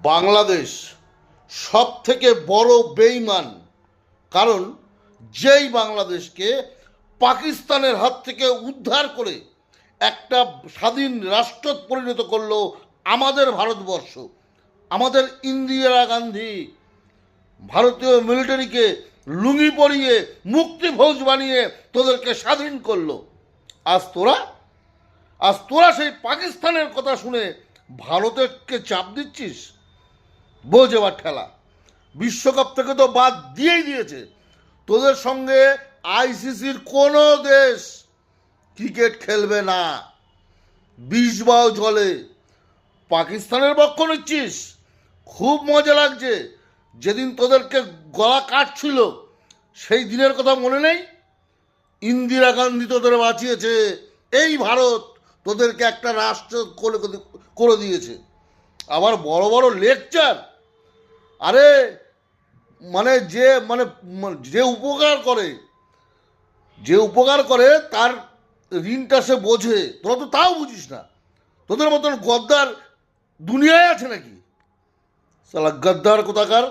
বাংলাদেশ সব থেকে বড় বেঈমান। কারণ যেই বাংলাদেশকে পাকিস্তানের হাত থেকে উদ্ধার করে একটা স্বাধীন রাষ্ট্র পরিণত করলো আমাদের ভারতবর্ষ, আমাদের ইন্দিরা গান্ধী ভারতীয় মিলিটারিকে লুঙ্গি পরিয়ে মুক্তি ফৌজ বানিয়ে তোদেরকে স্বাধীন করলো। আজ তোরা সেই পাকিস্তানের কথা শুনে ভারতকে চাপ দিচ্ছিস। বোঝ এবার ঠেলা। বিশ্বকাপ থেকে তো বাদ দিয়েই দিয়েছে। তোদের সঙ্গে আইসিসির কোনো দেশ ক্রিকেট খেলবে না। 20 বাও জলে পাকিস্তানের পক্ষ নিচ্ছিস। খুব মজা লাগছে। যেদিন তোদেরকে গলা কাটছিল সেই দিনের কথা মনে নেই? ইন্দিরা গান্ধী তোদের বাঁচিয়েছে, এই ভারত তোদেরকে একটা রাষ্ট্র করে দিয়েছে। আবার বড় বড় লেকচার। আরে যে উপকার করে তার ঋণটা সে বোঝে। তোরা তো তাও বুঝিস না। তোদের মতন গদ্দার দুনিয়ায় আছে নাকি? সালা গদ্দার কোথাকার।